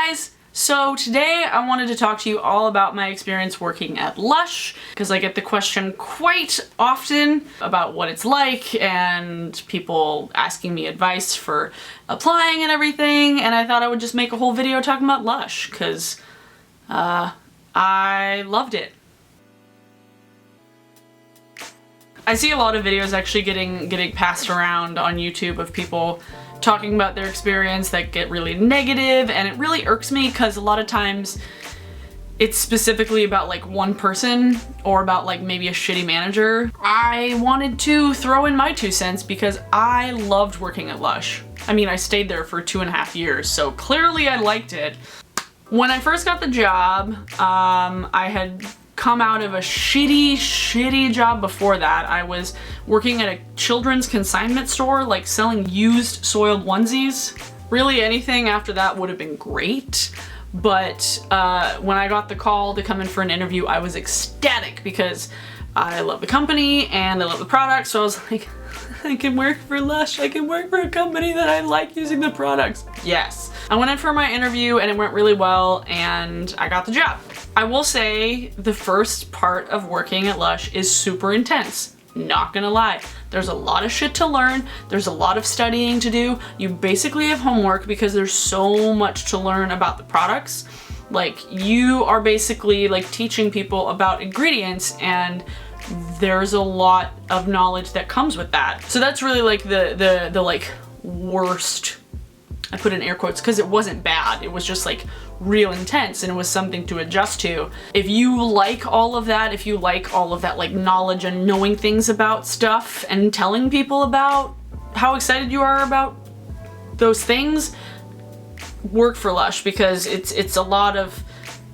guys! So today I wanted to talk to you all about my experience working at Lush, because I get the question quite often about what it's like and people asking me advice for applying and everything, and I thought I would just make a whole video talking about Lush, because I loved it. I see a lot of videos actually getting passed around on YouTube of people talking about their experience that get really negative, and it really irks me because a lot of times it's specifically about like one person or about like maybe a shitty manager. I wanted to throw in my 2 cents because I loved working at Lush. I mean, I stayed there for 2.5 years, so clearly I liked it. When I first got the job, I had come out of a shitty job before that. I was working at a children's consignment store, like selling used soiled onesies. Really anything after that would have been great, but when I got the call to come in for an interview, I was ecstatic because I love the company and I love the product, so I was like, I can work for Lush, I can work for a company that I like using the products. Yes. I went in for my interview and it went really well and I got the job. I will say the first part of working at Lush is super intense. Not gonna lie. There's a lot of shit to learn. There's a lot of studying to do. You basically have homework because there's so much to learn about the products. Like, you are basically like teaching people about ingredients, and there's a lot of knowledge that comes with that. So that's really like the like worst, I put in air quotes because it wasn't bad. It was just like real intense and it was something to adjust to. If you like all of that, if you like all of that like knowledge and knowing things about stuff and telling people about how excited you are about those things, work for Lush, because it's a lot of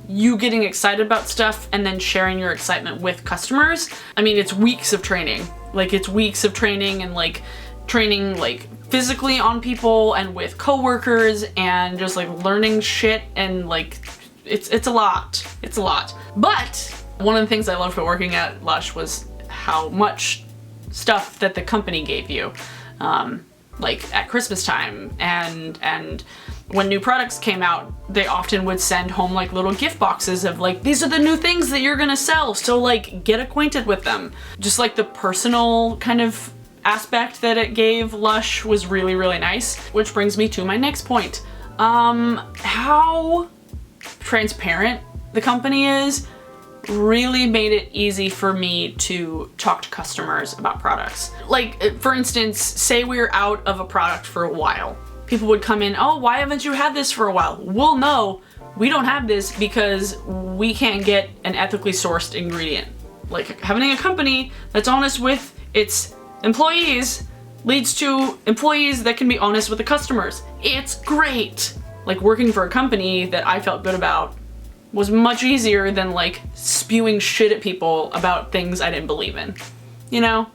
you getting excited about stuff and then sharing your excitement with customers. I mean, it's weeks of training. Like, it's weeks of training and like training like physically on people and with coworkers and just like learning shit, and like it's a lot. It's a lot. But one of the things I loved about working at Lush was how much stuff that the company gave you. Like at Christmas time and when new products came out, they often would send home like little gift boxes of like, these are the new things that you're gonna sell, so like get acquainted with them. Just like the personal kind of aspect that it gave Lush was really, really nice. Which brings me to my next point. How transparent the company is really made it easy for me to talk to customers about products. Like, for instance, say we're out of a product for a while. People would come in, oh, why haven't you had this for a while? Well, no, we don't have this because we can't get an ethically sourced ingredient. Like, having a company that's honest with its employees leads to employees that can be honest with the customers. It's great. Like, working for a company that I felt good about was much easier than like spewing shit at people about things I didn't believe in. You know,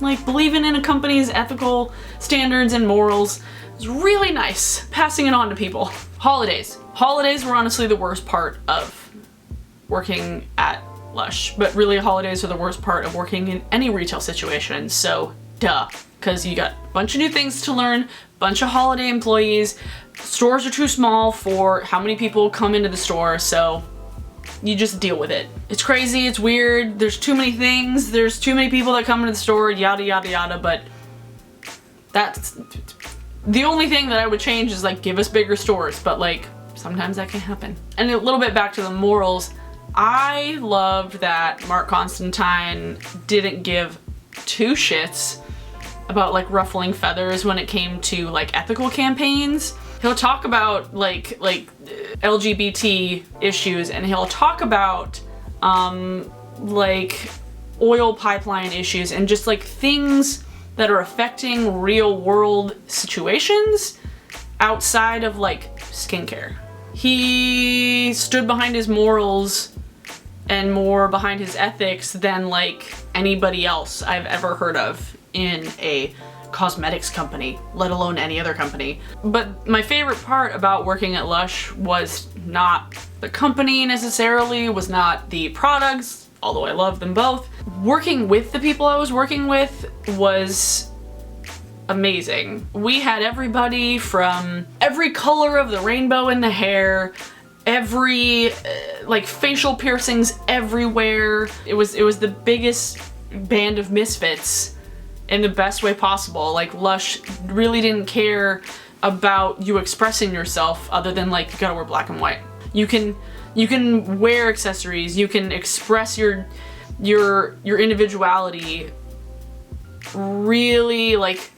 like believing in a company's ethical standards and morals is really nice. Passing it on to people. Holidays. Holidays were honestly the worst part of working at Lush, but really holidays are the worst part of working in any retail situation, so duh. Because you got a bunch of new things to learn, bunch of holiday employees, stores are too small for how many people come into the store, so you just deal with it. It's crazy, it's weird, there's too many things, there's too many people that come into the store, yada yada yada, but that's the only thing that I would change is like give us bigger stores, but like sometimes that can happen. And a little bit back to the morals, I loved that Mark Constantine didn't give 2 shits about like ruffling feathers when it came to like ethical campaigns. He'll talk about like LGBT issues, and he'll talk about like oil pipeline issues and just like things that are affecting real world situations outside of like skincare. He stood behind his morals and more behind his ethics than like anybody else I've ever heard of in a cosmetics company, let alone any other company. But my favorite part about working at Lush was not the company necessarily, was not the products, although I love them both. Working with the people I was working with was amazing. We had everybody from every color of the rainbow in the hair, every like facial piercings everywhere. It was the biggest band of misfits in the best way possible. Like Lush really didn't care about you expressing yourself other than like you gotta wear black and white. You can wear accessories, you can express your individuality really like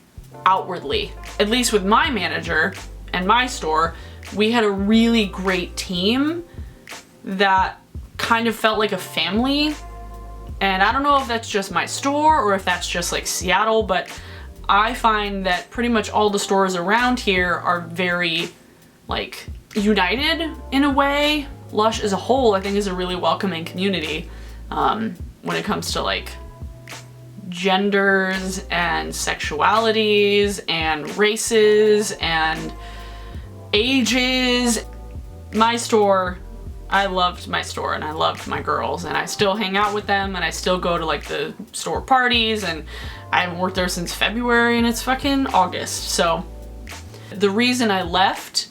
outwardly. At least with my manager and my store, we had a really great team that kind of felt like a family. And I don't know if that's just my store or if that's just like Seattle, but I find that pretty much all the stores around here are very like united in a way. Lush as a whole, I think, is a really welcoming community when it comes to like genders and sexualities and races and ages. My store, I loved my store and I loved my girls, and I still hang out with them and I still go to like the store parties, and I haven't worked there since February and it's fucking August. So the reason I left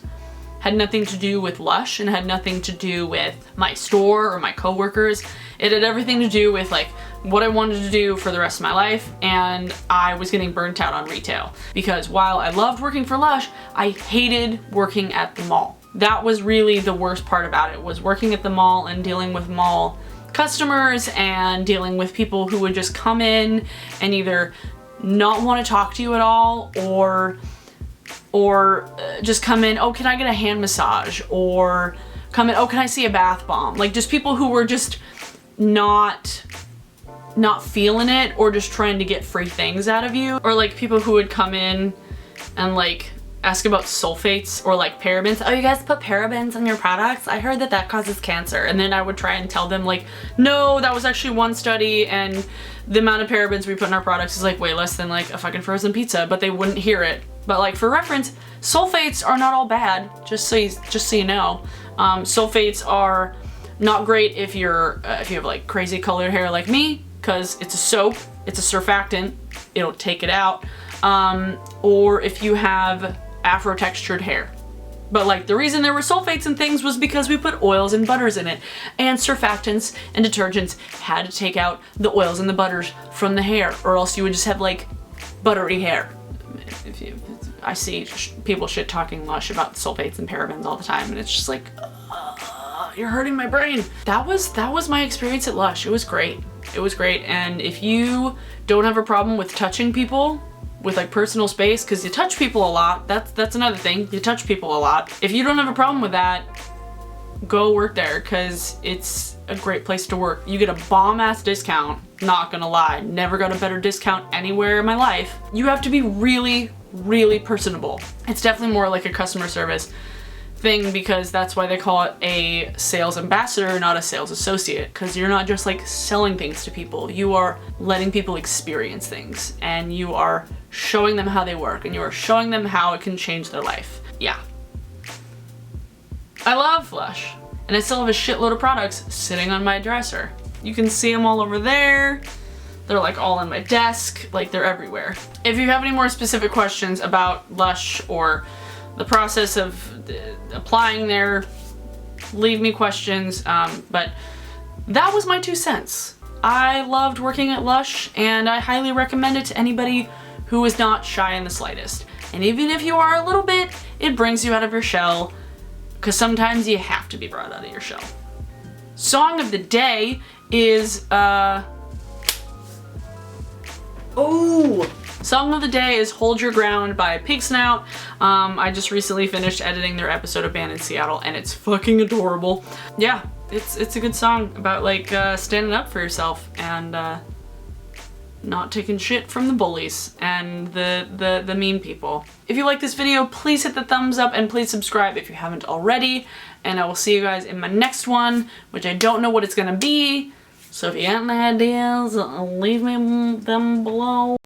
had nothing to do with Lush and had nothing to do with my store or my coworkers. It had everything to do with like what I wanted to do for the rest of my life, and I was getting burnt out on retail. Because while I loved working for Lush, I hated working at the mall. That was really the worst part about it, was working at the mall and dealing with mall customers and dealing with people who would just come in and either not want to talk to you at all or just come in, oh, can I get a hand massage? Or come in, oh, can I see a bath bomb? Like just people who were just not feeling it, or just trying to get free things out of you. Or like people who would come in and like ask about sulfates or like parabens. Oh, you guys put parabens on your products? I heard that causes cancer. And then I would try and tell them like, no, that was actually one study, and the amount of parabens we put in our products is like way less than like a fucking frozen pizza, but they wouldn't hear it. But like for reference, sulfates are not all bad, just so you know. Sulfates are not great if you have like crazy colored hair like me, because it's a soap, it's a surfactant, it'll take it out. Or if you have afro textured hair. But like the reason there were sulfates and things was because we put oils and butters in it, and surfactants and detergents had to take out the oils and the butters from the hair, or else you would just have like buttery hair. I see people shit talking Lush about sulfates and parabens all the time, and it's just like, you're hurting my brain. That was my experience at Lush. It was great. It was great. And if you don't have a problem with touching people, with like personal space, because you touch people a lot, that's another thing, you touch people a lot. If you don't have a problem with that, go work there, because it's a great place to work. You get a bomb-ass discount, not gonna lie. Never got a better discount anywhere in my life. You have to be really, really personable. It's definitely more like a customer service thing, because that's why they call it a sales ambassador, not a sales associate, because you're not just like selling things to people. You are letting people experience things, and you are showing them how they work, and you are showing them how it can change their life. Yeah. I love Lush, and I still have a shitload of products sitting on my dresser. You can see them all over there. They're like all on my desk, like they're everywhere. If you have any more specific questions about Lush or the process of applying there, leave me questions, but that was my 2 cents. I loved working at Lush, and I highly recommend it to anybody who is not shy in the slightest. And even if you are a little bit, it brings you out of your shell, because sometimes you have to be brought out of your shell. Song of the day is, Song of the day is Hold Your Ground by Snout. I just recently finished editing their episode of Band in Seattle, and it's fucking adorable. Yeah, it's a good song about like standing up for yourself and not taking shit from the bullies and the mean people. If you like this video, please hit the thumbs up and please subscribe if you haven't already. And I will see you guys in my next one, which I don't know what it's gonna be. So if you have any ideas, leave me them below.